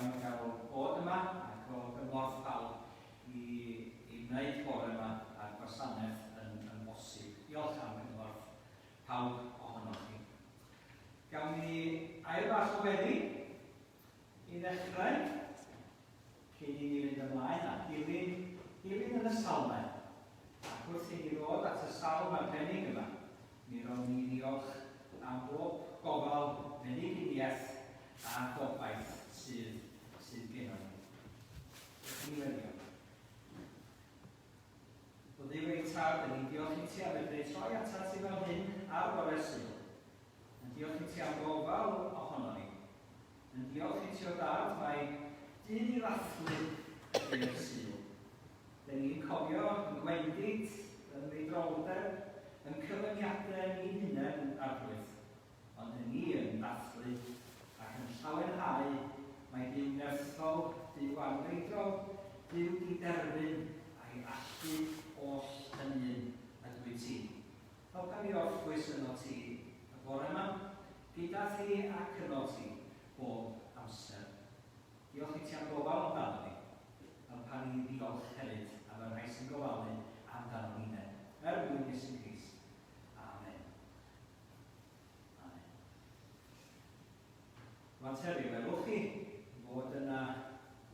iawn o gael bod yma ac o gymorth pawb i wneud bore yma a'r gwasanaeth yn bosib. Diolch am gymorth pawb ohonoch chi. Gawn ni ail bach o weddi i ddechrau cyn i ni fynd ymlaen a dilyn yn y salmau. Ac wrth i ni ddod at y salm arbennig yma, mi rown ni ddiolch am bob gofal meddyginiaeth a gobaith sydd gennym ni. Ni wedi. O Dduw ei tad, yn ni'n diolch i ti am edrych troi atat i fel hyn ar bore Sul. Yn diolch i ti am gofal ohono ni. Yn diolch i ti o dad mae dyn i ddathlu i'r Sul. Da ni'n cofio yn gwendid, yn meidroldeb, yn cyfyniadau ni hunain arglwydd, ond yn ni yn dathlu ac yn llawenhau mae Duw nerthol, Duw anfeidrol, Duw di derbyn a'i allu oll yn un ydw i ti. Helpa ni orffwys yno ti y bore yma, gyda thi ac yno ti bob amser. Diolch i ti am gofal amdano ni. Helpa ni ddiolch hefyd am y rhai sy'n gofalu amdano ni ne. Mwyn Iesu Grist. Amen. Amen. Rwan Terry, welwch chi fod yna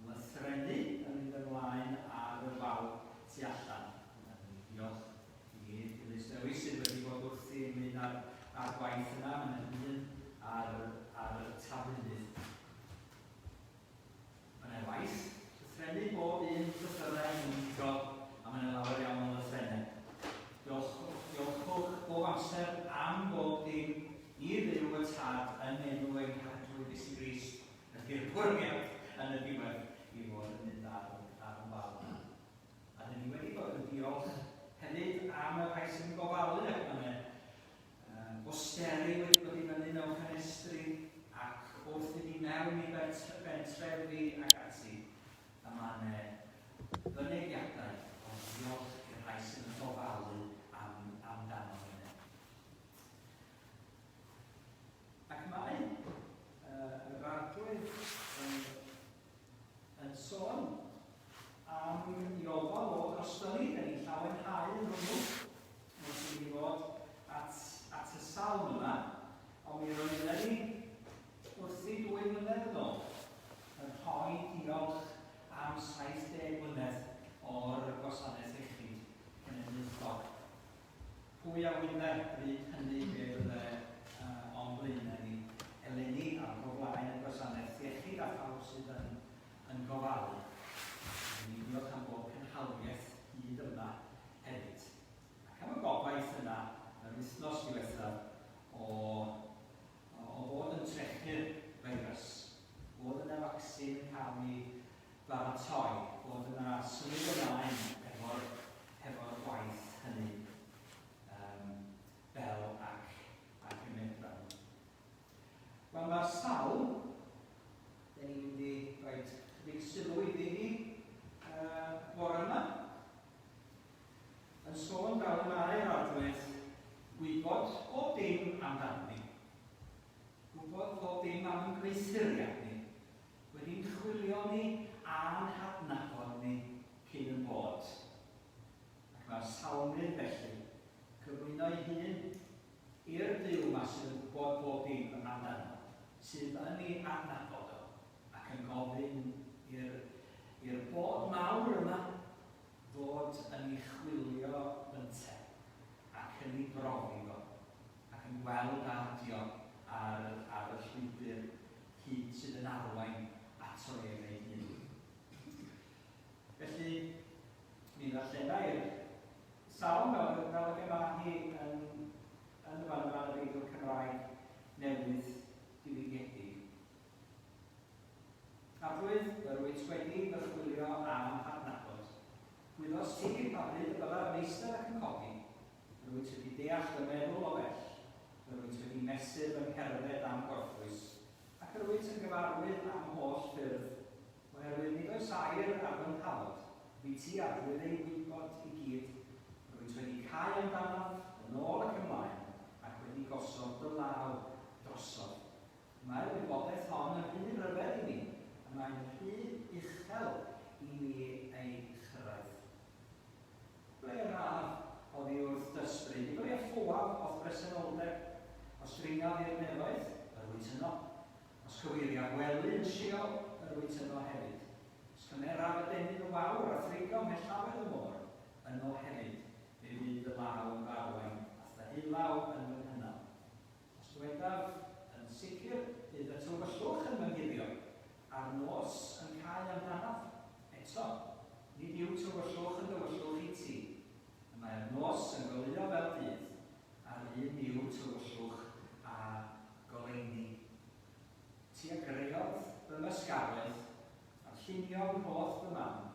lythrenu yn mynd ymlaen ar y fawr tu allan. Diolch i Ellis Lewis sydd wedi bod wrthi yn mynd ar gwaith yna, mae'n hyn ar y taflunydd. Mae'n waith, lythrenu bob un llythyrau yn unigo, a mae'n lawer iawn o lythrennau. Diolchwch bob amser am bob dim i ddiw y tad yn enw ein cadw Iesu Grist ydy'r bwriad yn y diwedd i fod yn mynd ar y fawr. A dyn ni wedi bod yn diolch hefyd am y rhai sy'n gofalu ac mae'n bosteri wedi bod i fyny mewn ffenestri ac wrth i ni mewn i bentrefi ac ati. A mae'n fynegiadau o diolch i'r rhai sy'n gofalu amdano hynny. Ac mae yr arglwydd yn sôn am i ofal o drosto ni, da ni'n llawenhau yn hwnnw, wrth i ni fod at y salm yma, ond mi roedd ni wrthi 2 mlynedd yn ôl yn rhoi diolch am 70 mlynedd o'r gwasanaeth iechyd cenedlaethol. Pwy a wyddau bryd hynny be bydde o'n blaenau ni eleni am goflaen y gwasanaeth iechyd a phawb sydd yn gofalu. Ni diolch am bob cynhaliaeth hyd yma hefyd. Ac am y gobaith yna yr wythnos diwethaf o fod yn trechu'r feirws, fod yna vaccine yn cael ei baratoi, fod yna symud ymlaen efo'r gwaith hynny fel ac yn edrych. Wel, mae'r sawl, da ni'n mynd i roi chydig sylw iddyn ni bore yma, yn sôn fel mae'r arglwydd gwybod bob dim amdano ni, gwybod bob dim am ein gweithuriad ni, wedi'n chwilio ni a'n hadnabod ni cyn yn bod. Ac mae'r salmydd felly cyflwyno ei hun i'r Duw yma sydd yn gwybod bob dim amdano, sydd yn ei adnabod o, ac yn gofyn i'r bod mawr yma fod yn ei chwilio bynte, ac yn ei brofi o, ac yn gweld adio ar y llwybr hyd sydd yn arwain ato ef ei hun. Felly, mi ddarllenai'r salm fel y yma hi yn y fanfan y Beibl Cymraeg newydd diwygiedig. Arglwydd, yr wyt wedi fy chwilio am hadnabod. Gwyddos ti pafyd y byddai'r meistr ac yn codi. Yr wyt wedi deall y meddwl o bell. Yr wyt wedi mesur yn cerdded am gorffwys. Ac yr wyt yn gyfarwydd am holl ffyrdd. Oherwydd nid oes air ar fy nghalod. Fi ti arglwydd ei wybod i gyd. Yr wyt wedi cael amdanodd yn ôl ac ymlaen ac wedi gosod dy law drosodd. Mae'r wybodaeth hon yn hyn ryfedd i ni, a mae'n rhy uchel i mi ei chyrraedd. Ble radd oddi wrth dysbryd, i ble ffwaf oedd bresenoldeb, os dringaf i'r nefoedd, yr wyt yno. Os cywiria gwely yn siol, yr wyt yno hefyd. Os cymeraf y denyn o fawr a thrigo mellafedd y môr, yno hefyd, fe fydd y law yn farwain, a thahilaw yn fy nghynnal. Os dwedaf, yn sicr, bydd y tywyllwch yn myngirio, a'r nos yn cael amdanaf. Eto, nid yw tywyllwch yn dywyllwch i ti. Mae'r nos yn goleuo fel dydd, a'r un yw tywyllwch a goleini. Ti a greodd fy mysgaredd, a'r llunio fy holl fy mam.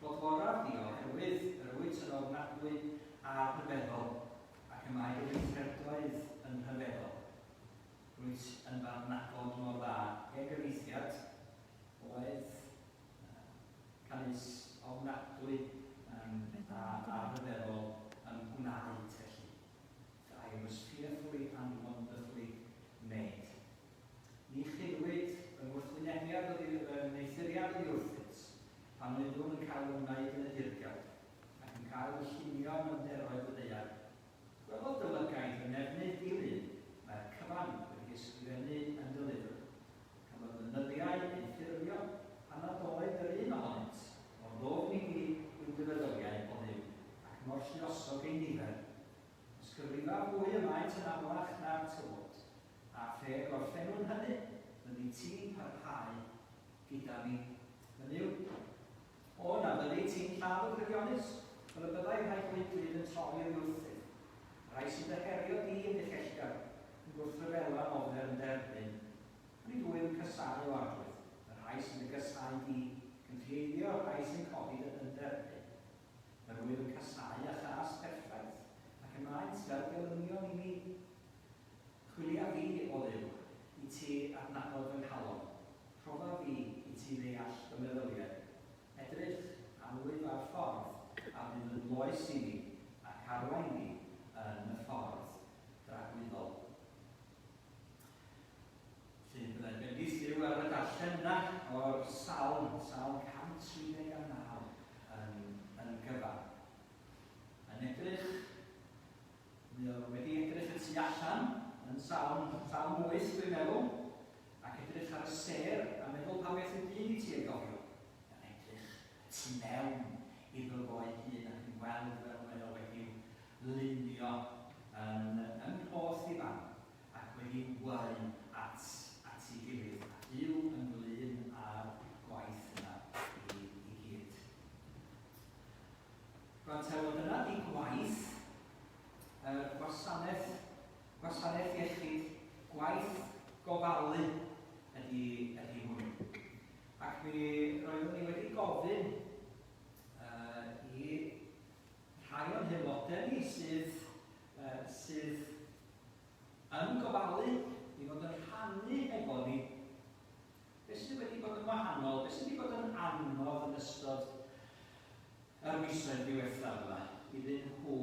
Clodforaf di oherwydd yr wyt yn ofnadwy a rhyfeddol, ac y mae'r weithredoedd yn rhyfeddol. Rwyt yn farnabod mor dda gyfeithiad oedd canys ofnadwy a rhyfeddol yn gwneud felly. I was fearfully and wonderfully made. Ni chylwyd yn wrthwynebiad o neithuriad o ddiwrthus pan oedd nhw'n cael ymwneud yn y dirgad ac yn cael y llunio yn ymderoedd y ddaear. Gwelodd dylygaeth yn efnydd dilyn mae'r cyfan wedi ysgrifennu yn dy lyfr. Cafodd y nyddiau yn ffurfio pan nad oedd yr un ohonynt o'r ddofn i gyd i'w dyfeddoliau o Dduw ac mor lluosog ei nifer. Ysgrifennu fwy y maent yn amlach na'r tywod a phe gorffennwn hynny ydy ti'n parhau gyda mi. Hynny yw, o na fyddi ti'n lladd o grydionis, fel y byddai rhaid gwydlyd yn troi o'r wrthydd. Rai sy'n dyherio di yn ddechellgar, yn gwrthryfela ofer yn derbyn. Nid wy'n cysau o arglwydd, y rhai sy'n y gysau di, cynfieiddio rai sy'n codi yn derbyn. Yr wy'n cysau a chas perffaith, ac yn maent fel gelynion i mi. Chwilia fi o Dduw, i ti adnabod fy nghalon. Rhofa fi i ti ddeall y meddyliau. Edrych am wyf ar ffordd a fydd yn loes i ni ac arwain ni yn y ffordd dragwyddol. Felly byddai'n bendydd ar y darllen yna o'r Salm 139 yn gyfan. Yn edrych, wedi edrych y tu allan yn Salm 8 dwi'n meddwl, ac edrych ar y ser a meddwl pa beth yn dyn i ti ei gofio. Yn edrych tu mewn i ddyfoi hun ac yn gweld fel mae o wedi'w lunio yn holl i fan ac wedi'w weu at ei gilydd. Yw yn glyn ar gwaith yna i gyd. Rwy'n teimlo dyna di gwaith gwasanaeth iechyd, gwaith gofalu ydy hwn. Ac mi roeddwn ni wedi gofyn i rhai o'n haelodau ni sydd yn gofalu i fod yn rhannu efo ni beth sydd wedi bod yn wahanol, beth sydd wedi bod yn anodd yn ystod yr misoedd diwethaf yma iddyn nhw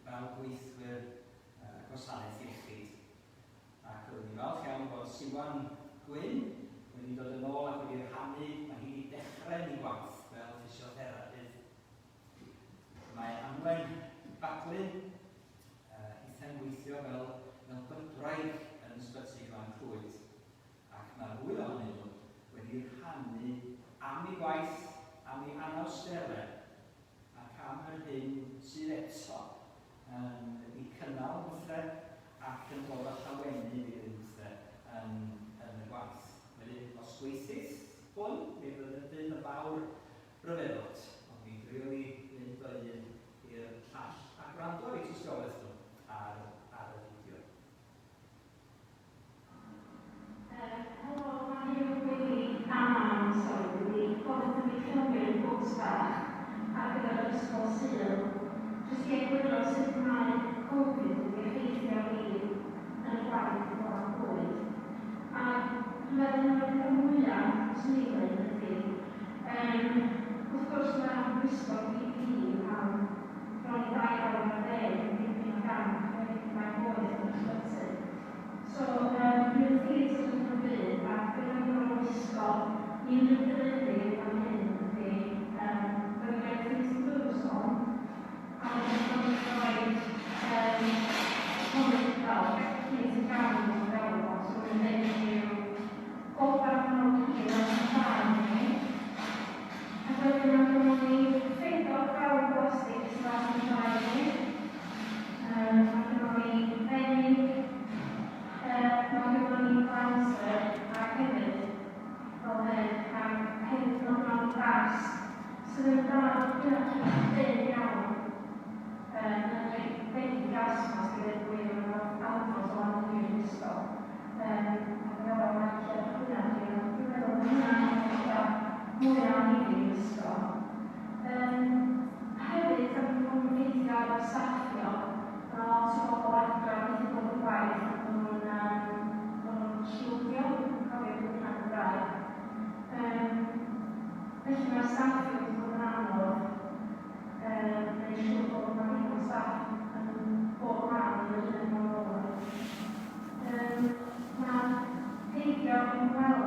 fel gweithwyr gwasanaeth iechyd. Ac roeddwn ni'n falch iawn bod Siwan Gwyn wedi dod yn ôl ac wedi rhannu, mae hi wedi dechrau ni gwaith fel ffisiotherapidd. Mae Anwen Baglin eitha'n gweithio fel bydwraig yn ysbyty Glan Clwyd. Ac mae'r ddwy ohonyn nhw wedi rhannu am ei gwaith, am ei anawsterau, ac am yr hyn sydd eto i cynnal mwthred ac yn dod â llawennu i'r mwthred yn y gwaith. Wedyn, os gweithith hwn, mi fydd yn y fawr ryfeddod. Ond mi drio ni fynd o un i'r llall a gwrando ar ei tystiolaeth nhw ar y fideo. Helo, mae hi wedi gofyn i mi ffilmio'r bws bach ar gyfer yr ysgol Sul. Jyst i egluro sut mae Covid wedi effeithio fi yn y gwaith o ran bwyd. A dwi'n meddwl y mwyaf sy'n ei ddweud ydy, wrth gwrs mae'n gwisgo PPE am bron i 2 awr ar ddeg yn dipyn o gamp wedi mae'n boeth yn y ysbyty. So, dwi'n teithio yn y byd ac bydd yn ôl wisgo gas sydd yn dal dyn iawn. Yn gas yma sydd yn gwir yn awdros o anwyd ysgol. Ac yn o'r marciau hwnna, dwi'n meddwl hwnna'n mwy o anwyd ysgol. Hefyd, am bod yn gweithio ar y staffio, mae lot o bobl adra wedi bod yn gwaith ac nhw'n lliwio, yn cofio bod hwnna'n Gymraeg. Felly mae'r staffio wedi bod yn anodd, neu siŵr bod mae ddim o staff yn bob man yn yr un o'r olau. Mae peidio yn gweld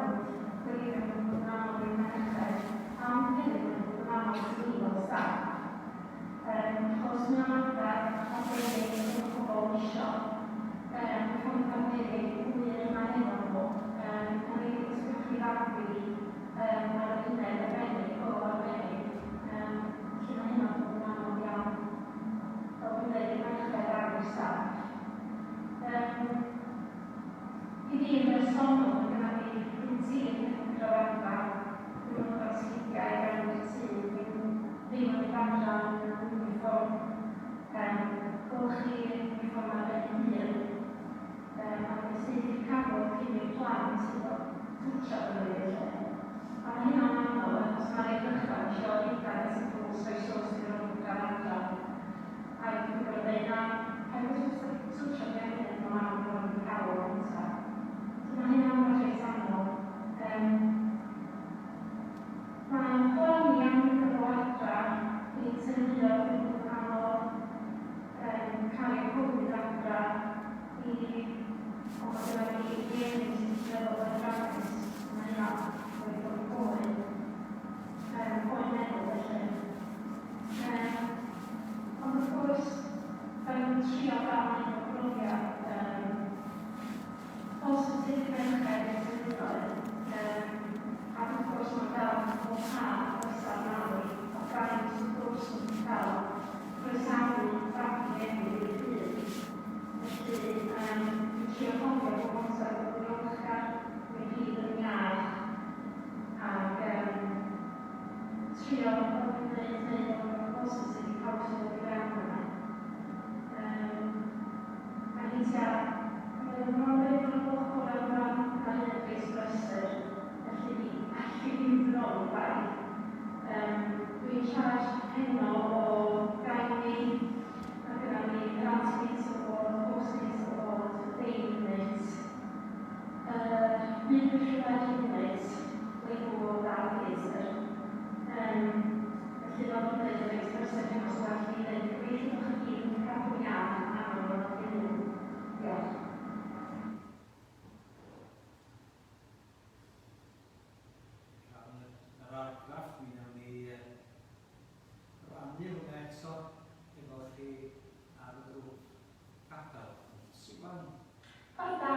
gweithio yn bod yn anodd i'r merched, am hefyd yn bod yn anodd i ni fel staff. Os mae'n adeg o beryg yn pobl isio, mae'n beryg wir yma hefo nhw, mae'n ei ysgrifennu ddagri ar y uned arbennig o arbennig, lle mae hynny'n bod yn anodd iawn. Fel dwi'n dweud, mae'n merched ar y staff. I fi yn bersonol, mae gyda fi rwtin yn gryfadfa, dwi'n meddwl o'r sgidiau gan y tŷ, ddim yn gandra yn uniform, golchi uniform ar y hun, ac yn sydd wedi cafodd cyn i'r plant sydd o twtio yn yr lle. A mae hynna'n anodd, achos mae'r edrychau eisiau rhywbeth sy'n fwrs o'i sos i'r rhywbeth gan adra. A dwi'n gwybod dweud na, hefyd twtio gen hyn, mae'n anodd yn cael o'r hynta. So mae hynna'n rhaid anodd. Mae'n poeni am gyda adra i tynnu o'r yn anodd cael ei hwnnw adra i o gyda ni rhieni sy'n meddwl o'r drafod. Mae hynna wedi bod yn poen meddwl felly. Ond wrth gwrs, da ni'n trio gael ein o brofiad positif merched yn sefydloedd. Ac wrth gwrs mae'n gael o haf oesaf nawr, o gael wrth gwrs yn cael croesawu babi hefyd i'r hyd. Felly, dwi'n trio cofio bod amser bod yn olchgar mewn hyd yn iach ac trio bod yn gwneud o'n positif i pawb sydd wedi fewn yna. A hyntia, mae'n rhaid yn ochr am ran ar hyn beth brysur, felly ni allu mynd yn ôl gwaith. Dwi'n siarad heno o gaini, mae gyda ni anti-natal board, post-natal board, day unit, midwifery unit, legal o dal laser. Felly fel dwi'n dweud, yn expressio hyn os well i ddweud, gobeithio bod chi gyd yn cadw iawn am o'r hyn. Diolch. Yr argraff, mi wnawn ni rannu hwnna eto efo chi ar y grŵp gadael. Siwan? Hoi da,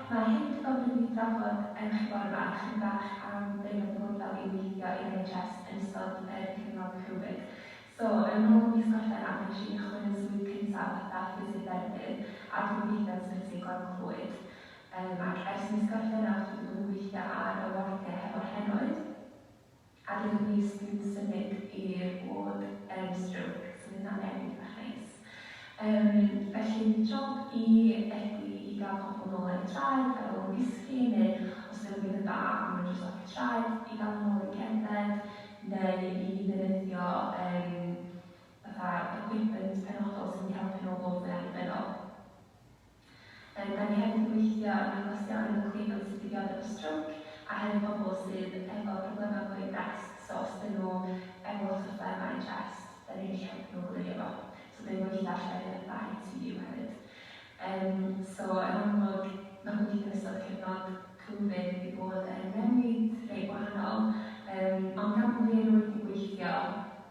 mae hyn wedi gofyn i drafod yn eich bore yma chydig bach am beirdd o fodel i weithio i'r NHS yn ystod cyfnod Covid. So, yn ôl mis Gorffen am nes i chychwyn yn swydd cyntaf fatha ffysydd derbydd a dwi'n gweithio yn syrthu Gordon Clwyd. Ac ers mis Gorffen am dwi'n dod yn gweithio ar y wardiau hefo'r henoed. A dwi'n mis dwi'n symud i'r ward stroke, so yna'n newid bach neis. Felly, job i egni i gael pobl nôl yn y traed, ar ôl gysgu, neu os ydyn nhw'n dda, maen nhw'n jyst off y traed, i gael nôl i cerdded, neu i ddefnyddio equipment penodol sy'n helpu nhw bod yn annibynnol. Da ni hefyd yn gweithio yn achosion yn y cleifion sydd wedi diodd efo stroke, a hefyd pobl sydd efo problemau fwy breast, so os ydyn nhw efo lot o phlegmau yn chest, da ni'n helpu nhw glwyddo efo. So dwi'n gweithio allan da ITU hefyd. So yn amlwg, mae'n gweithio yn ystod cyfnod Covid wedi bod yn newid rei gwahanol, ond gan bod fi yn wedi gweithio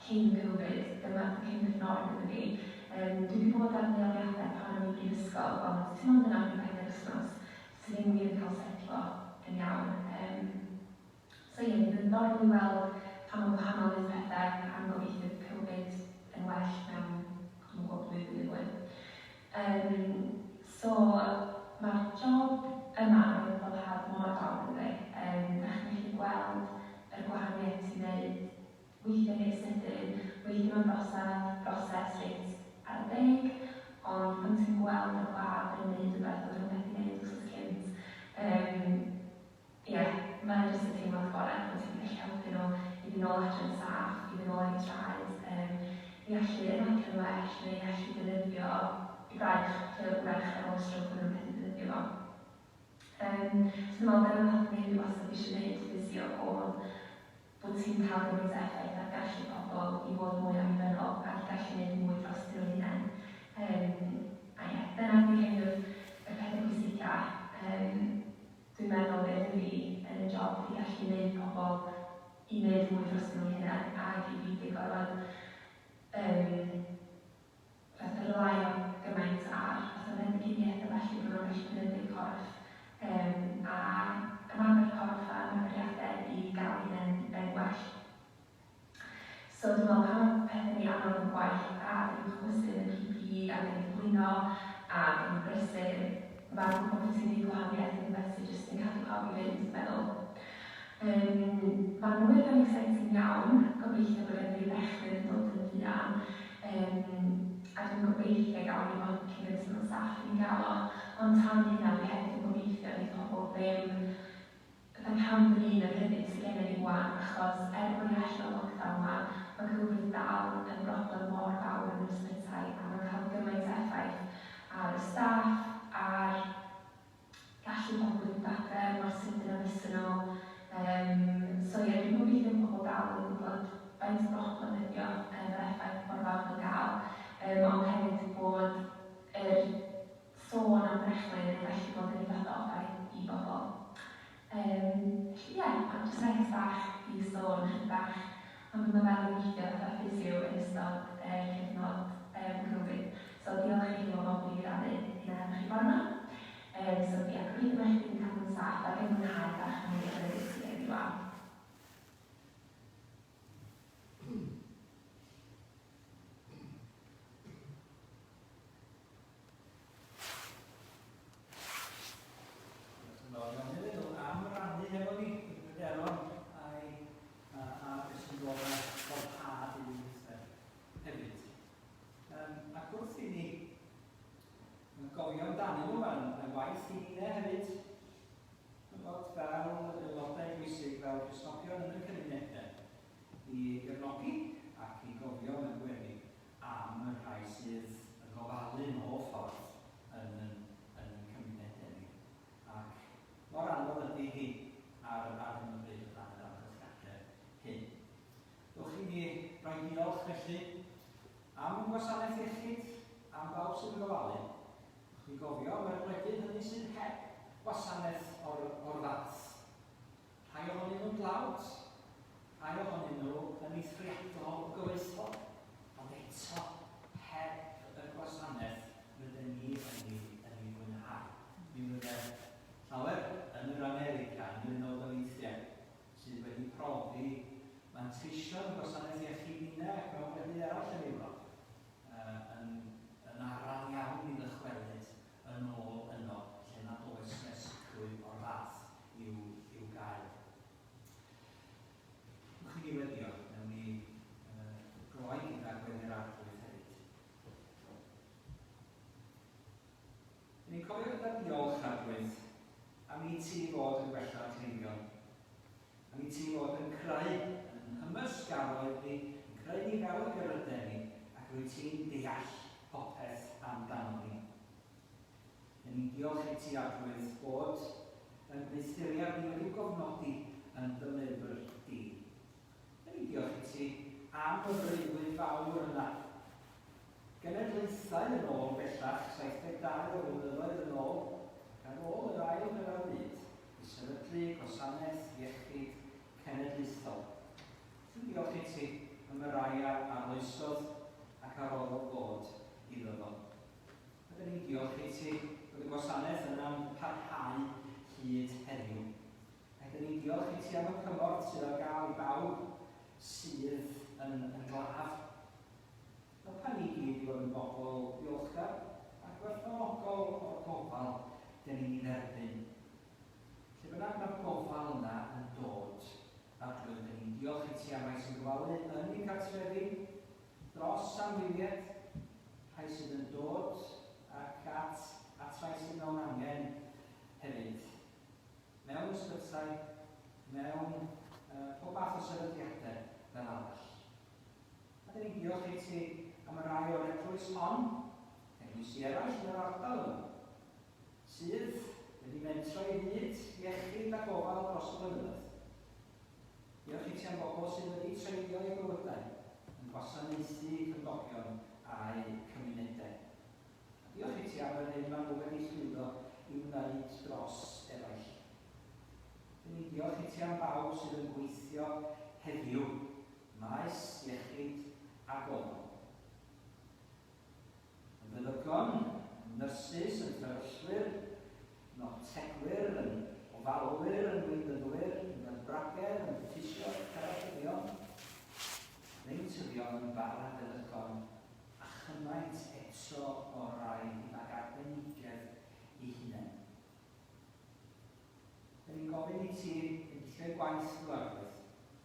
cyn Covid, dyma cyn y norm gyda ni. Dwi wedi bod ar leoliadau pan o'n i'n brifysgol, ond ti'n ond yna yn 4 wthnos, so ddim wir yn cael setlo yn iawn. So ie, bydd yn norm i weld pan o'n gwahanol i'r pethau, pan gobeithio Covid yn well mewn yn gwybod blwyddyn. So, mae'r job yma yn boddhad mor fawr ynddi. Da chi'n gallu gweld yr gwahaniaeth sy'n gwneud gallu ymaith yn well neu gallu defnyddio braich lle wrach efo stryg yn ymwneud defnyddio fo. So dwi'n meddwl dyna nath ni wastad eisiau gwneud fysio oedd bod ti'n cael gymaint o effaith ar gallu pobl i fod mwy annibynnol ac gallu gwneud mwy dros dyn nhw'n hunain. A ie, dyna di kind of y pethau pwysica. Dwi'n meddwl beth fi yn y job i gallu gwneud pobl i wneud mwy dros dyn nhw'n hunain ac i fi di gorfod rely gymaint ar fatha meddyginiaeth a felly bod nhw'n gallu defnyddio corff a ymarfer corff a ymwybyddiadau i gael hynny'n well. So dwi'n meddwl pan mae pethau ni anodd yn gwaith a dwi'n chwysu yn PPE a dwi'n blino a dwi'n brysur, mae'n gwybod bod ti'n ei gwahaniaeth yn beth sy'n jyst yn cadw pawb i fynd, meddwl. Mae'n mwy yn exciting iawn, gobeithio bod yn rhaid ddechrau yn dod yn fuan. A dwi'n gobeithio gael ni fod cyn mewn staff i'n gael o, ond tan hynna dwi hefyd yn gobeithio ni pobl ddim yn camdrin yr hynny sydd gennym ni wan, achos bod ni allan o lockdown yma, mae Covid dal yn broblem mor fawr yn yr ysbytai a mae'n cael gymaint o effaith ar y staff, ar gallu pobl yn dadre mor sydyn am ysyn nhw. So ie, dwi'n gobeithio pobl dal yn gwybod faint o broblem ydi o yr effaith mor fawr yn gael, ond hefyd bod yr sôn am brechlyn yn gallu bod yn fath o obaith i bobl. Ie, ond jyst neges bach i sôn chydig bach am fy fel yn weithio fatha ffisio yn ystod cyfnod Covid. So diolch i chi o bobl i rannu hynna am chi bore yma. So ie, gobeithio mae chi'n cael yn saff ac yn mwynhau bach mwy yn y gysgu yn diwal. I gefnogi ac i gofio mewn gweddi am y rhai sydd yn gofalu'n o ffordd yn cymunedau ni. Ac mor anodd ydy hi ar hyn o bryd o dan yr amgylchiadau hyn. Dwch chi ni roi diolch felly am gwasanaeth iechyd, am bawb sydd yn gofalu. Dwch chi gofio mae'r gwledydd hynny sydd heb gwasanaeth o'r fath. Rhai ohonyn nhw'n dlawd, rhai ohonyn nhw yn eithriadol gyfoethog, ond eto heb y gwasanaeth rydyn ni yn ei fwynhau. Mi fyddai llawer yn yr America yn un o ddweithiau sydd wedi profi manteision y gwasanaeth iechyd unau ac mewn gwledydd arall yn Ewrop yn araf iawn i ddychwelyd yn ôl yno lle nad oes nesgrwydd o'r fath i'w gael. Chi ni wedio, newn ni gloi gyda Gwener Arglwydd hefyd. Ni'n cofio gyda diolch Arglwydd am i ti fod yn gwella cleifion, am i ti fod yn creu yn hymysgaroedd ni, yn creu ni fel y gyrrydau ni, ac rwy ti'n deall popeth amdano ni. Ni'n diolch i ti Arglwydd bod yn gweithuriad ni wedi'w gofnodi yn dy lyfr di. Diolch i ti am y breuddwyd fawr yna. Genedlaethau yn ôl bellach 72 o flynyddoedd yn ôl, ac ar ôl yr ail ryfel byd, i sefydlu gwasanaeth iechyd cenedlaethol. Diolch i ti am y rai arloesodd ac ar ôl o bod iddo fo. Ydyn ni'n diolch i ti bod y gwasanaeth yna'n parhau hyd heddiw. Ydyn ni'n diolch i ti am y cymorth sydd ar gael i bawb sydd yn glaf. Mae pan i gyd i fod yn bobl diolchgar ac gwerthfawrogol o'r gofal dyn ni'n ei dderbyn. Lle bynnag mae'r gofal yna yn dod ar glwyd, dyn ni'n diolch i ti am rai sy'n gofalu yn ei cartrefi dros amrywiaeth, rhai sydd yn dod ac at rai sydd mewn angen hefyd. Mewn ysbytai, mewn pob fath o sefydliadau fel arall. A dyn ni'n diolch i ti am y rai o'r eglwys hon, eglwys eraill yn yr ardal yma, sydd wedi mentro i fyd iechyd a gofal dros y blynyddoedd. Diolch i ti am bobl sydd wedi treulio eu bywydau yn gwasanaethu cymdogion a'i cymunedau. Diolch i ti am yr hyn maen nhw wedi llwyddo i wneud dros eraill. Dyn ni diolch i ti am bawb sydd yn gweithio heddiw, maes iechyd a gofal. Yn feddygon, nyrsys, yn fferyllwyr, noctegwyr, yn ofalwyr, yn gweithydwyr, yn bragedd, yn ffisio, carafyddion, ddeintyfion yn barad feddygon, a chymaint eto o rai ag arbenigedd i hunain. Da ni'n gofyn i ti yn lle gwaith gwrdd,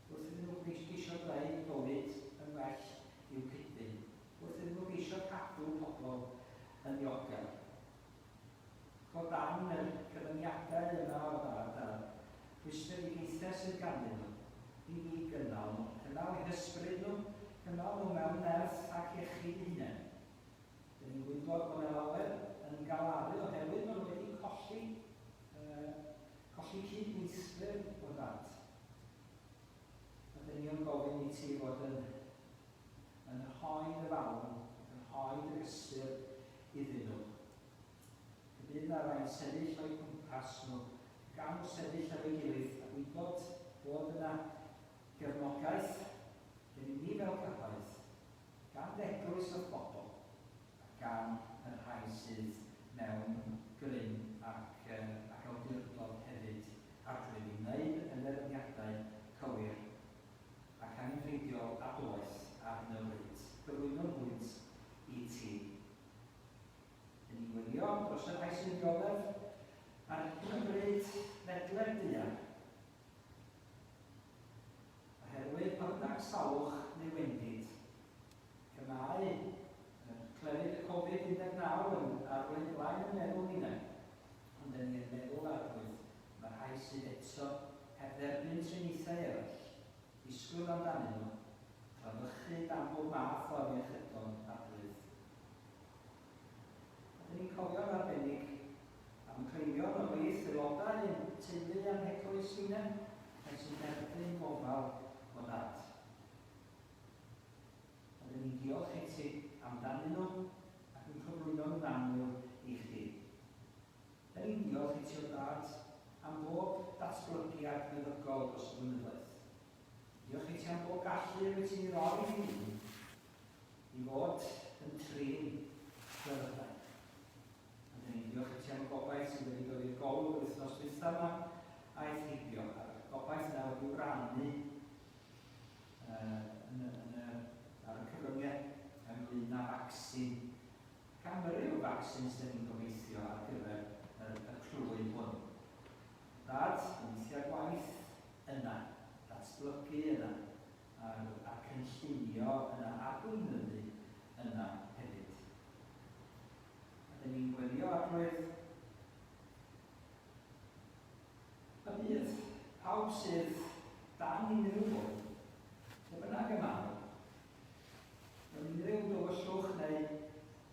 wrth iddyn nhw geisio gwneud bywyd yn well i'w cydyn, wrth iddyn nhw geisio cadw pobl yn ddiogel. O dan yr cyfyngiadau yma o'r ardal, rhwystredigaethau sydd ganddyn nhw, i ni gynnal nhw, cynnal eu hysbryd nhw, cynnal nhw mewn nerth ac iechyd hunain. Dyn ni'n gwybod bod yna lawer yn galaru oherwydd maen nhw wedi colli cydweithwyr o'r ddant. A dyn ni'n gofyn i ti fod yn rhoi y falwn, yn rhoi y gysur iddyn nhw. Bydd na rhaid sefyll o'i cwmpas nhw, gan sefyll ar ei gilydd, a gwybod bod yna gefnogaeth, gen ni fel cyhoedd, gan eglwys o bobl, a gan y rhai sydd mewn gryn ac awdurdod hefyd ar drwy i wneud y penderfyniadau cywir ac angenrheidiol a doeth ar newid, gyflwyno'r bwynt i ti. Dyn ni'n gwylio dros y rhai sy'n dioddef ar hyn o bryd ledled dian. Oherwydd bynnag salwch neu wendid, cymau clefyd y Covid-19 yn arwain blaen yn meddwl ni'n ond dyn ni'n meddwl arwydd mae rhai sydd eto heb dderbyn triniaethau eraill, disgwyl amdanyn nhw, tradychu dan bob math o iechydon arwydd. Dyn ni'n cofio'n arbennig am cleifion o wyth aelodau yn teulu am eglwys hunain, ac sy'n derbyn gofal o dad. A dyn ni'n diolch i ti amdanyn nhw ac yn cyflwyno'n aml i chdi. Dyn ni'n diolch i ti o dad am bob datblygiad meddygol dros y blynyddoedd. Diolch i ti am bob gallu wyt ti'n roi i ni i fod yn trin gyrraedd. A dyn ni'n diolch i ti am y gobaith sydd wedi dod i'r golwg yr wythnos dwytha yma a'i thibio. A'r gobaith yna wedi'i wrannu ar y cyfryngau ynglyn â vaccin. Camryw vaccin sydd ni'n gobeithio ar gyfer y clwydd hwn. Dad, weithio gwaith yna, datblygu yna, a cynllunio yna, a gweinyddu yna hefyd. A dyn ni'n gwylio arwydd y bydd pawb sydd dan unrhyw fwy, lle bynnag y maen nhw, mewn unrhyw dywyllwch neu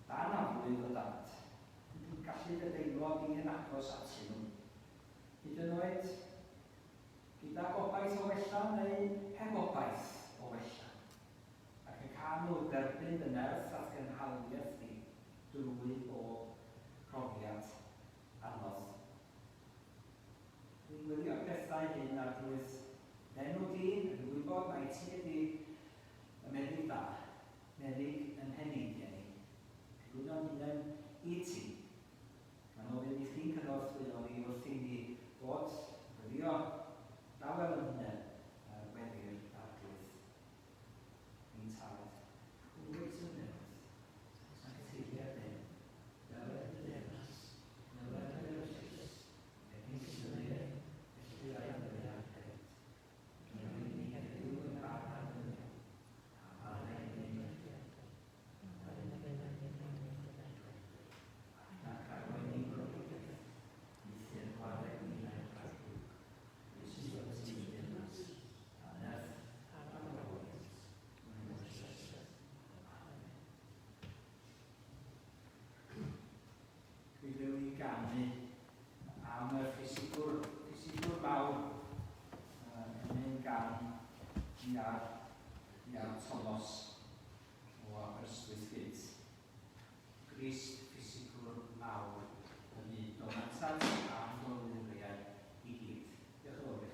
dan aflwydd o dad, yn gallu dydeimlo i yn agos atyn nhw. Hyd yn oed gyda gobaith o wella neu heb gobaith o wella, ac yn cael nhw derbyn y nerth a'r gynhaliaeth ni drwy bob profiad anodd. Dwi'n gwylio pethau hyn ar drwydd enw di, yn gwybod mai ti ydi y meddyg da, meddyg yn heneidiau ni. Gwylio'n hunain i ti. Gan ofyn i chdi'n cynorthwyo ni wrth i ni fod gwylio dawel yn hunain weddi'r arglwydd. Ni'n tad. Cwyd yn newydd. Sa'n cytiliad neu. Dawel yn nefnas. Dawel yn nefnas. Egin syliau. Felly ar yn yr arglwydd. Rwy'n ni heddiw yn barhad yn nhw. A mae'n ein nefniad. Ac arwain ni'n gwrdd. iar Thomas o Aberystwyth Gynt. Grist ffisigwr mawr y byd donatas a dolwriau i gyd. Diolch yn fawr.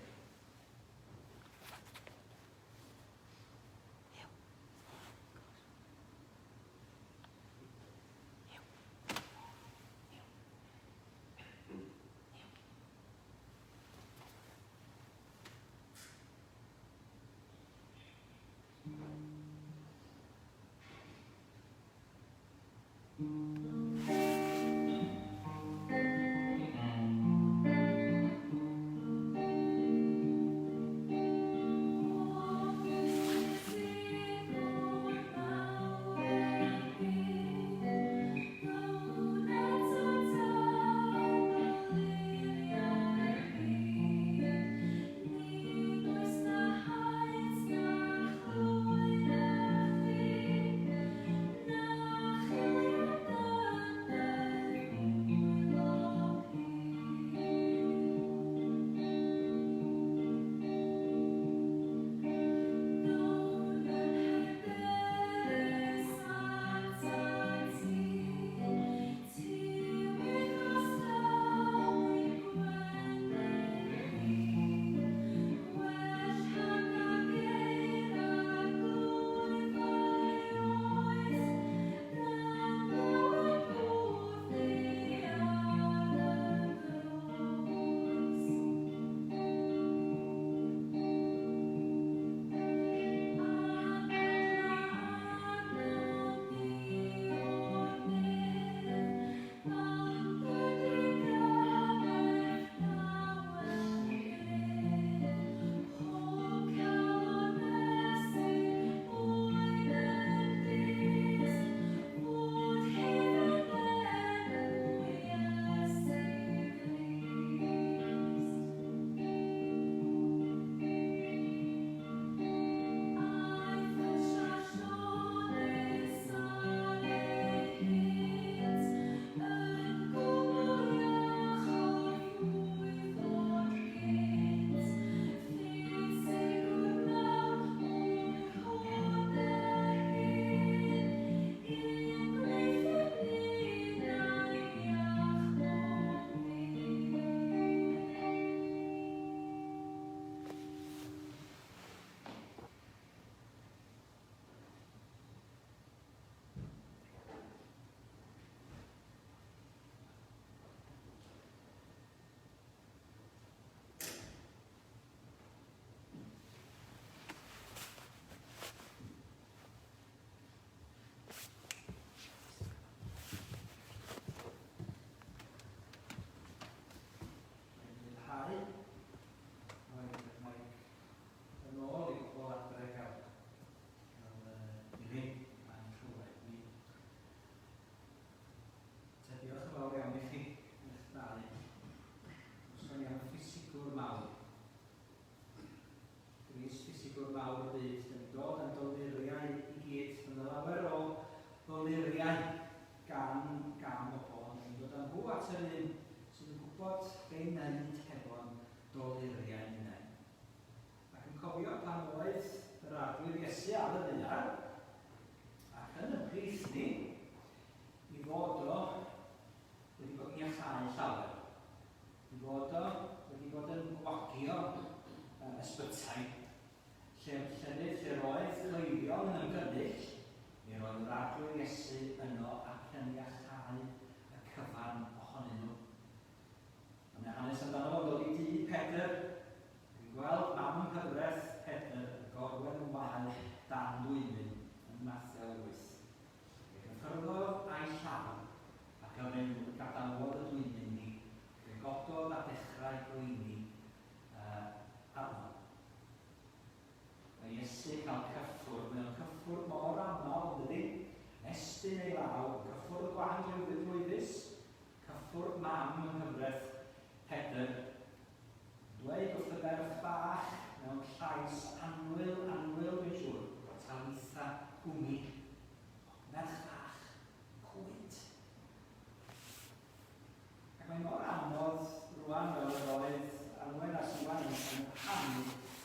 Rwan fel yr oedd Anwen a Siwan yn canu,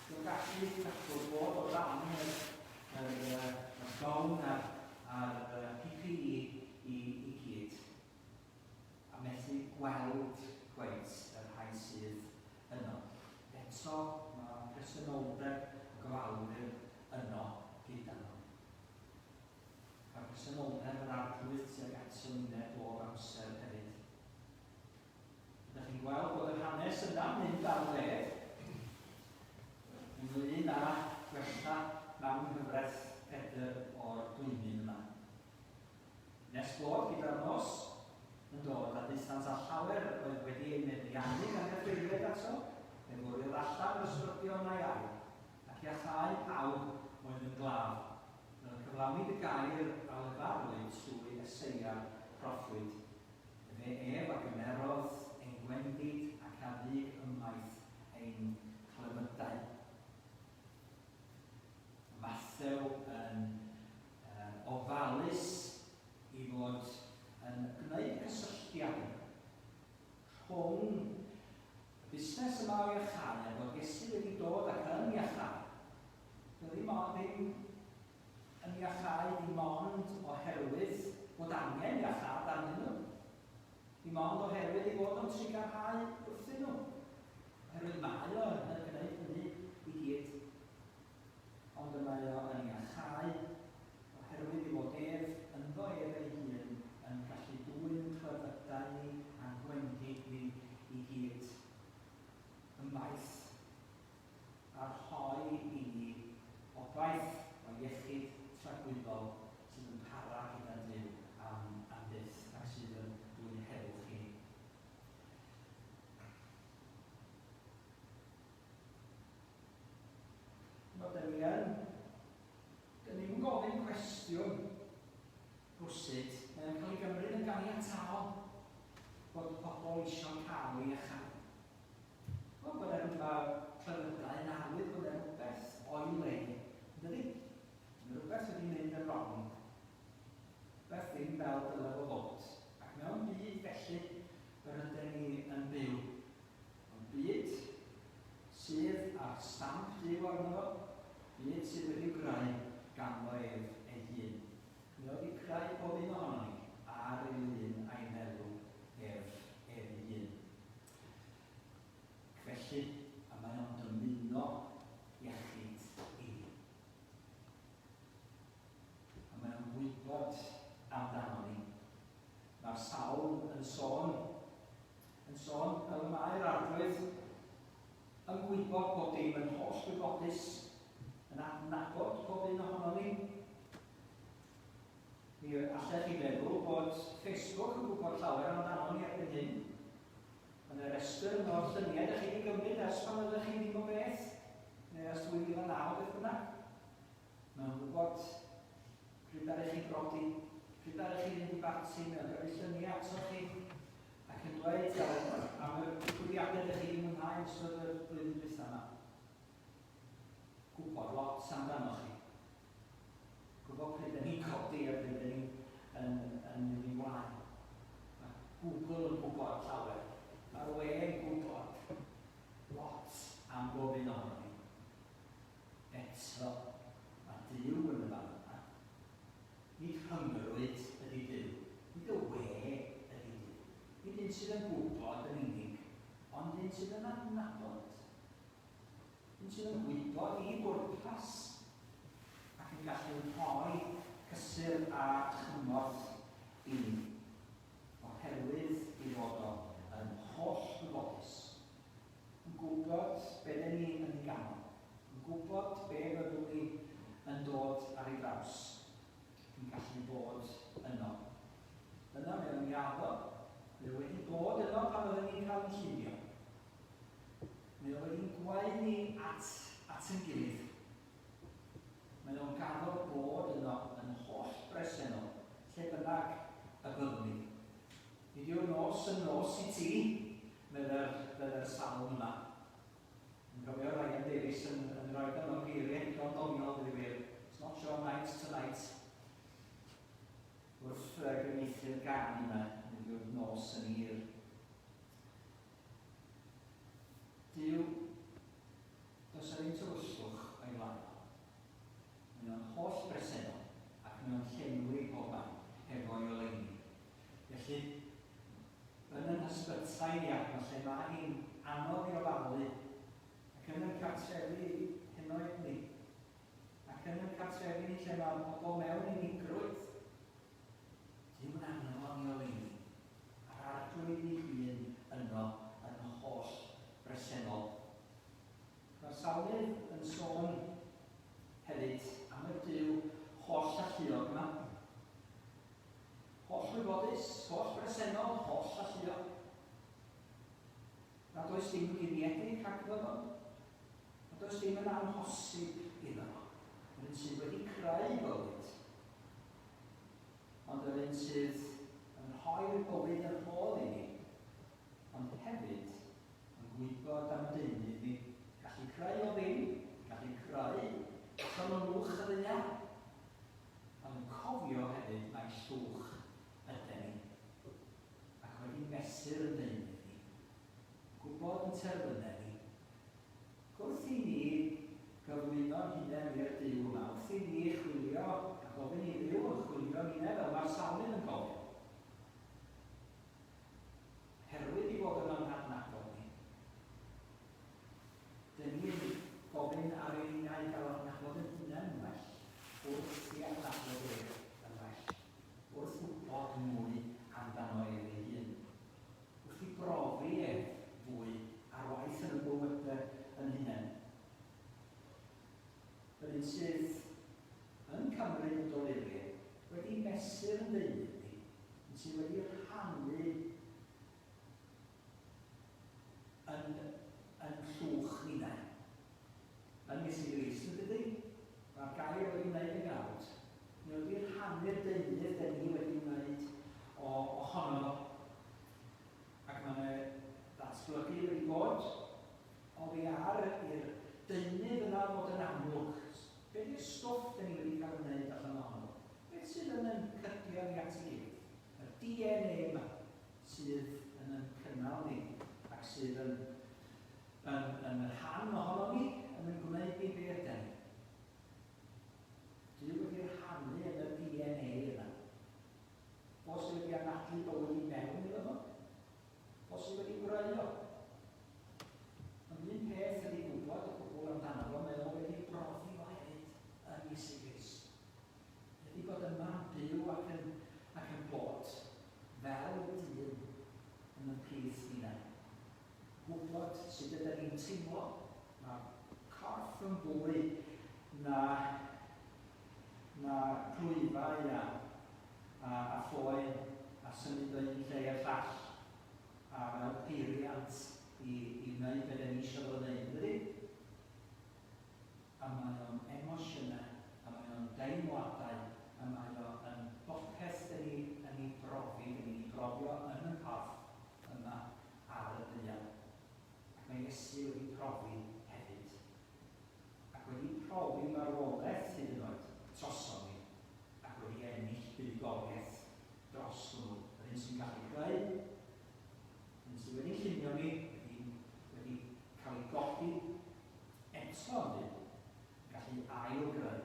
dwi'n gallu cadw bod o ran eto mae presenoldeb y gofalwyr yno gyda nhw. Mae'r presenoldeb yr arglwydd tuag at synwyneb o'r amser hefyd. Ydych chi'n gweld bod yr hanes yna'n mynd ar led ynglyn â gwella mewn hyfraith Pedr o'r dwymin yma. Nes bod gyda'r nos yn dod a distans a llawer oedd wedi ei meddiannu gan y ffeiliaid ato, fe fwriodd allan yr ysbrydion a'i ai, ac i achau pawb oedd yn glaf. Roedd cyflawni y gair a lefarwyd trwy Eseia proffwyd. Fe ef a gymerodd ein gwendid ac addig ymaith ein clefydau. Mathew yn ofalus i fod yn gwneud cysylltiad rhwng y busnes yma o iachau a bod Iesu wedi dod ac yn iachau. Doedd ddim yn iachau dim ond oherwydd bod angen iachau arnyn nhw. Dim ond oherwydd ei bod nhw'n trigarhau wrthyn nhw. Oherwydd mae o yn gwneud hynny i gyd. Ond y mae o yn iachau oherwydd ei bod ef ynddo ef ei hun yn gallu dwyn clefydau ni a gwendid ni i gyd. Ymaith a'r hoi i ni obaith o iechyd tragwyddol sydd yn para gyda Duw am byth ac sydd yn dwyn heddwch i ni. Bod dyn ni'n gofyn cwestiwn rwsyd, mae'n cael ei gymryd yn ganiataol bod pobl eisiau cael ei iachau. Wel, bod e'n clefydau yn awydd bod e'n rhywbeth o'i le, dydy? Mae'n rhywbeth wedi mynd yn wrong. Rhywbeth ddim fel dylai o fod. Ac mewn byd felly yr ydyn ni yn byw. Ond byd sydd ar stamp Duw arno fo, byd sydd wedi'i greu ganddo ef ei hun. Mae wedi creu pob un ohono ni ar ei lun a'i meddwl ef ei hun. Felly, a mae o'n dymuno iechyd i ni. A mae o'n gwybod amdano ni. Mae'r sawl yn sôn fel y mae'r arglwydd yn gwybod bod dim yn holl wybodus, yn adnabod pob un ohono ni. Mi allech chi feddwl bod Facebook yn gwybod llawer amdano ni erbyn hyn. Yn y restr o'r lluniau ydych chi wedi gymryd ers pan ydych chi ddim o beth, neu ers 2009 beth bynnag. Mae'n gwybod pryd ydych chi'n brodi, pryd ydych chi'n mynd i barti, mae'n gyrru lluniau ato chi, ac yn dweud am y digwyddiadau ydych chi wedi mwynhau yn ystod y blwyddyn dwytha yma. Gwybod lot amdano chi. Gwybod pryd ydych ni'n codi a pryd ydych ni'n mynd i wlaen. Mae Google yn gwybod llawer. Mae'r we yn gwybod lot am bob un ohono ni. Eto, mae Duw yn y fan yma. Nid hyngrwyd ydy Duw. Nid y we ydy Duw. Nid un sydd yn gwybod yn unig, ond un sydd yn adnabod. Un sydd yn gwybod i bwrpas ac yn gallu rhoi cysur a chymorth i ni. Oherwydd i fod o yn holl wybodus. Yn gwybod be dyn ni yn ei ganol. Yn gwybod be fyddwn ni yn dod ar ei draws. Yn gallu bod yno. Dyna mewn iaddo. Mae wedi bod yno pan oedden ni'n cael ein llunio. Mae wedi'n gwaed ni at yn gilydd. Mae o'n gadael bod yno yn holl bresennol, lle bynnag y byddwn ni. Nid yw'r nos yn nos i ti, medde'r salm yma. Yn gofio Ryan Davies yn rhoi gan o'n geiriau digon doniol gyda gwir. It's not your night tonight. Wrth gyfeithu'r gan yma, nid yw'r nos yn hir. Duw, does yr un tywyllwch o'i lan. Mae o'n holl bresennol ac mae o'n llenwi pob man efo'i oleuni. Felly, yn yn hysbytai iawn, lle mae hi'n anodd i ofalwyr sawlydd yn sôn hefyd am y Duw holl alluog yma. Holl wybodus, holl bresennol, holl alluog. Nad oes dim gymieedig rhagddo fo. Nad oes dim yn amhosib iddo fo. Yr un sydd wedi creu bywyd. Ond yr un sydd yn rhoi'r bywyd yn ôl i ni. Ond hefyd yn gwybod am deunydd ni. Gallu creu o ddim, gallu creu llonolwch y ddynau. Ond yn cofio hefyd mae llwch ydyn ni. Ac wedi mesur yn deunydd ni. Gwybod yn terfynau ni. Gwrth i ni gyflwyno'n hunain i'r Duw yma, wrth i ni chwilio a gofyn i Dduw yn chwilio'n hunain fel mae'r sawlydd yn gofio. Herwydd i fod yn anadnabod ni. Dyn ni'n gofyn ar ein hunain gael adnabod yn hunain yn well, wrth i adnabod yn well, wrth gwybod mwy amdano ei hun, wrth i brofi fwy ar waith yn y bywydau yn hunain. Yr un sydd yn cymryd yn dolurau wedi mesur yn deunydd ni, yn sydd wedi rhannu yn llwch ni'n. Yn Iesu Grist yn dydy, mae'r gair wedi wneud yn gawd. Ni wedi rhannu'r deunydd dyn ni wedi wneud ohono fo. Ac mae'n datblygu wedi bod oddi ar i'r deunydd yna fod yn amlwg. Beth yw'r stwff dyn ni wedi cael wneud allan ohono? Beth sydd yn cydio ni at ei gilydd? Y DNA yma sydd yn cynnal ni ac sydd yn rhan ohono ni yn gwneud ni be ydyn ni. Dwi wedi rhannu yn y DNA yna. Os wedi anadlu bywyd i mewn iddo fo? Os wedi greu o? Ond un peth ydy gwybod y gwbl amdano fo, mae o wedi brofi o hefyd yn Iesu Grist. Ydy bod yma'n byw ac yn bod fel dyn yn y plith ni'n. Gwybod sut ydyn ni'n teimlo. Mae corff yn fwy na clwyfau a phoen a symud o'n lle i'r llall a fel peiriant i wneud beth ni eisiau fod yn gwneud, ydy? A mae o'n emosiynau, a mae o'n deimladau, a mae o'n bopeth dyn ni brofi, dyn ni'n brofio yn y corff yma ar y ddial. Ac mae Iesu wedi profi hefyd. Ac wedi profi marwolaeth hyd yn oed troson ni, ac wedi ennill buddugoliaeth dros nhw. Yr un sy'n gallu creu, yn sydd wedi llunio ni, wedi cael ei godi eto yn dyn, gallu ail-greu.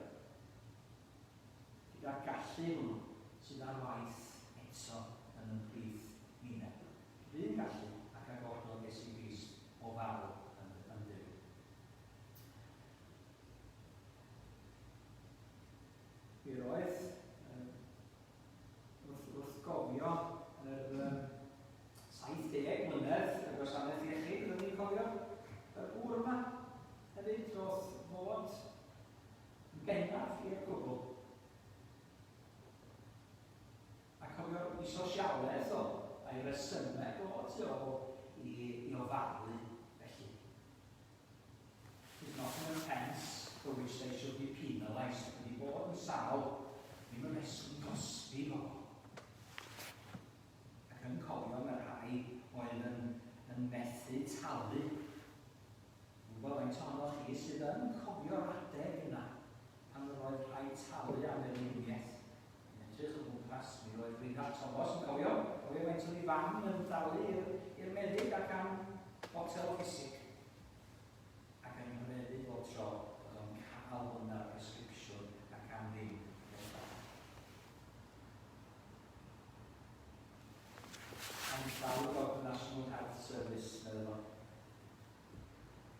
Gyda'r gallu hwnnw sydd ar waith eto yn y plith ni'n. Fy'n gallu ac agorol Iesu Grist o farw yn Duw. Mi roedd wrth gofio yr 70 mlynedd y gwasanaeth iechyd, rydyn ni'n cofio yr gŵr yma hefyd wrth fod yn bennaf i'r gwbl. A cofio i sosialaeth a'i resymau o tu ôl i ofarlu felly. It's not an offence for which they should be penalised. Wedi bod yn sal, ddim yn reswm gosbi o. Ac yn cofio mae'r rhai oedd yn methu talu. Gwybod faint ohonoch chi sydd yn cofio'r adeg yna pan roedd rhai talu am yr uniaeth. Edrych o gwmpas, mi roedd Richard Thomas yn cofio faint o'n i fan yn dalu i'r meddyg ac am botel o ffisig. Ac yn ymwneud o tro oedd o'n cael hwnna'r presgripsiwn ac am ddim. Ond dal o National Health Service, meddwl o.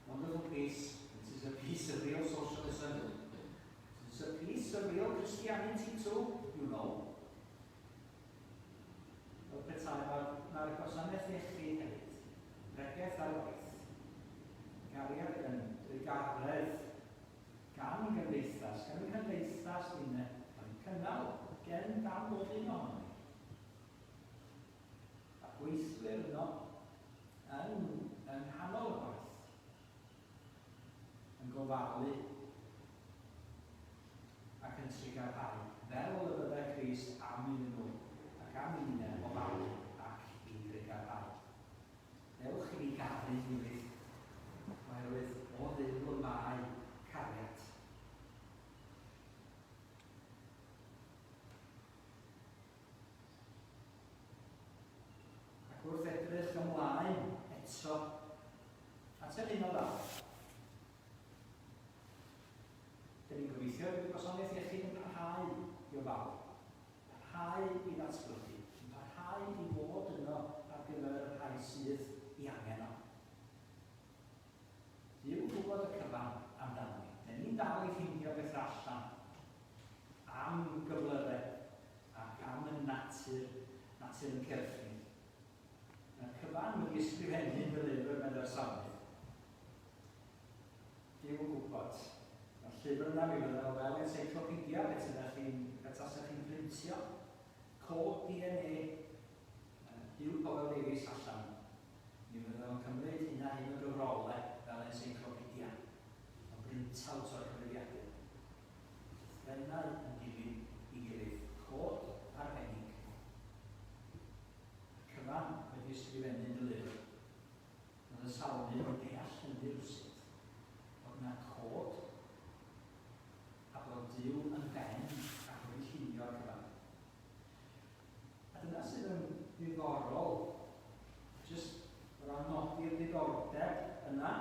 Wonderful piece. It is a piece of real socialism. It is a piece of real Christianity too, you know. Fel petai mae'r gwasanaeth iechyd hefyd, regaeth ar waith, gariad yn garredd gan y gymdeithas sy'n cynnal gen dan bob un ohono ni. A gweithwyr yno yn nghanol y gwaith, yn gofalu ac yn trigarhau fel y bydde Crist am iddyn nhw ac am unau o falu ac i drigarhau. Dewch i ni garu gilydd oherwydd o dduw y mae cariad. Ac wrth edrych ymlaen eto at yr hyn o ddau. Dyn ni'n gobeithio bydd y gwasanaeth iechyd yn parhau i ofal, parhau i ddatblygu, yn parhau i fod yno ar gyfer y rhai sydd i angen o. Dyw gwybod y cyfan amdano ni. Dyn ni'n dal i ffeindio beth allan am gyflyrau ac am y natur yn cyrff ni. Mae'r cyfan wedi ysgrifennu'n lyfr mewn yr safle. Dyw gwybod. Mae'r llyfr yna mi fydda fel encyclopedia petas chi'n printio cod DNA Dyw Powell Davies allan. Mi fydda nhw'n cymryd hynna hyn o gyfrolau fel encyclopedia o brint-out o'r cyfrifiadur. Threnau yn dilyn i gilydd, cod arbennig. Y cyfan wedi ysgrifennu'n y lyfr. Oedd y salmyn yn deall yn rywsut bod yna cod a bod Dyw yn ben ac wedi llunio'r cyfan. A dyna sydd yn ddiddorol, jyst o ran nodi'r diddordeb yna,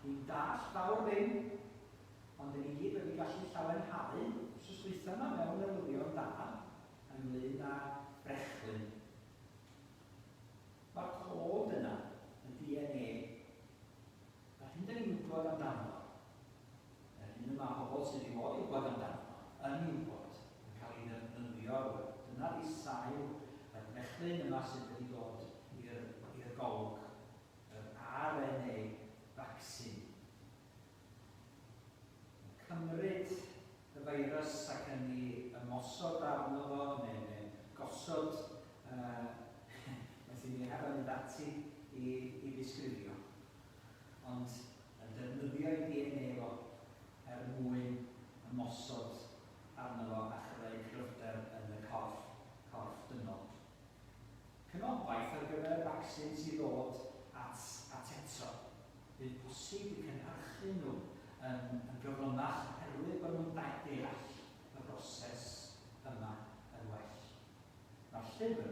ni'n dall fawr ddim, ond dyn ni gyd wedi gallu llawenhau wrth ystwytho yma mewn newyddion da ynglyn â brechlyn. Mae'r cod yna, y DNA, a hyn dyn ni'n gwybod amdano. Hyn yma pobl sydd wedi bod i gwybod amdano, yn wybod, yn cael ei ddefnyddio. Dyna di sail y brechlyn yma sydd wedi dod i'r golwg, yr RNA vaccine. Cymryd y feirws ac yn ei ymosod arno fo neu gosod beth i ni hefyd yn dati i ddisgrifio. Ond yn defnyddio i DNA fo mwyn ymosod arno fo a chreu cryfder yn y corff dynol. Cynolwaith ar gyfer vaccines i ddod at eto. Bydd posib i cynhyrchu nhw yn gyflymach oherwydd bod nhw'n deall y broses yma yn well. Mae'r llyfr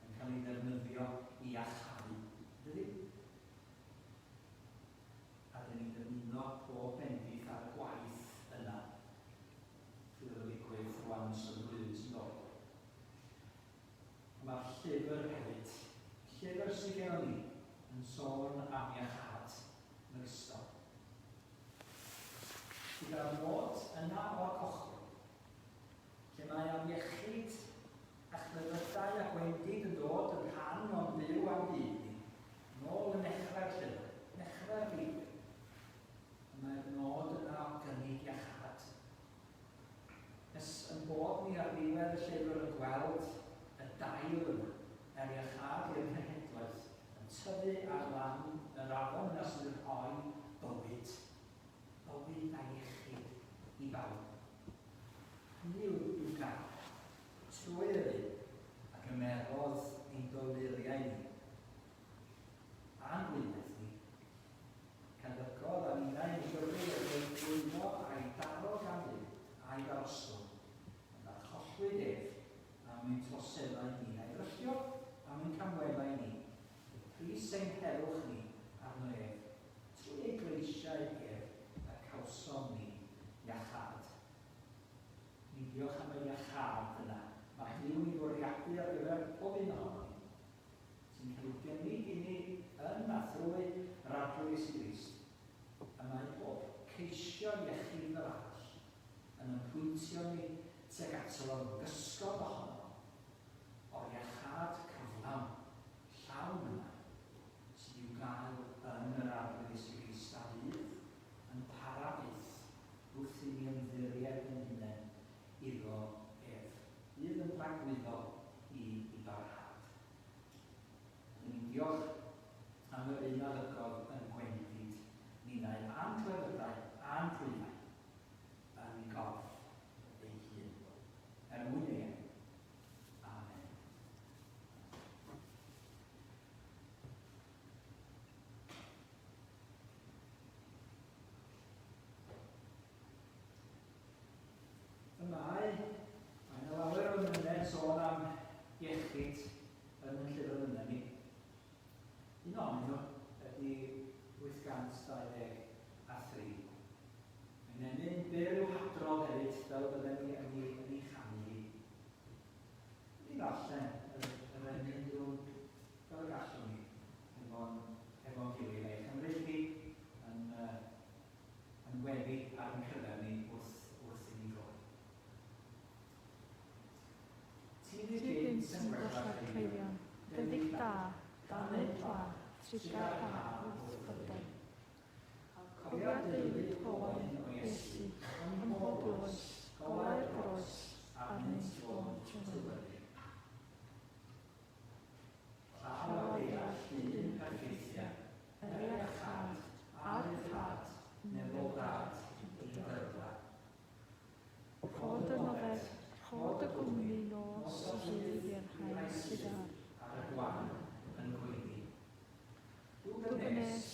yn cael ei ddefnyddio i achau, dydy? A dyn ni'n dymuno pob bendith ar y gwaith yna sydd wedi digwydd rwan yn blwyddyn sy'n dod. Mae'r llyfr hefyd, llyfr sydd gen ni yn sôn am iachad yn ystod. Gyda'r nod yna o'r cochwyn, lle mae am iechyd a chlefydau a gwendid yn dod yn rhan o'n byw am byd ni, nôl yn nechrau'r llyfr, nechrau'r byd. Mae'r nod yna o gynnig iachad. Nes yn bod ni ar ddiwedd y llyfr yn gweld y dail yna, iachad i'r cenhedlaeth, yn tyfu ar lan yr afon yna sydd yn rhoi bywyd a iechyd i bawb. Hynny yw gael trwy'r un ac ymerodd ein doluriau ni a'n gwynedd ni. Ceddygodd a ninnau yn gyrru ei gwyno a'i daro gan Dduw a'i darostwm yn archollwyd ef am ein troseddau ni a'i ryllio am ein camweddau ni. Y pris ein helwch ni arno ef trwy ei gleisiau ef a cawsom ni iachad. Ni diolch am y iachad yna. Mae Dduw i fwriadu ar gyfer pob un ohono ni sy'n cael ei gynnig i ni yn a thrwy yr arglwydd Iesu Grist. A mae bob ceisio iechyd fel arall yn ymhwyntio ni tuag ato o'n gysgob ohono o'r iachad cyflawn, llawn yna sydd i'w gael yn yr arglwydd Iesu Grist a fydd yn dan ddwyfau yn gorff ei hun. Mwyn ei. Amen. Mae yna lawer o ymwneud sôn am iechyd yn y llyfr yna ni. Un o'n nhw ydy 823. Mae'n enyn byr i'w hadrodd hefyd fel bydden ni yn ei chanu hi. Wedi darllen yr enyn drwy fel y gallwn ni efo'n gilydd neu chymryd chi yn weddi ar yn cyfer ni wrth i ni gloi. Ti ddim sy'n gwella cleifion, dyddig da, dannedd pla, trigar ha wrth bydau. Cofia deulu holen o Iesu, ym mhob oes, golau'r groes, arnynt o'n trefylu. Llaw a deall llun perfeithia, yr iachad, a'r rhad, nefol dad, i gyrfa. Rhod y nofed, rhod y gwmni nos rhydd i'r hael sydd ar y gwan yn gweiddi. Dw gynnes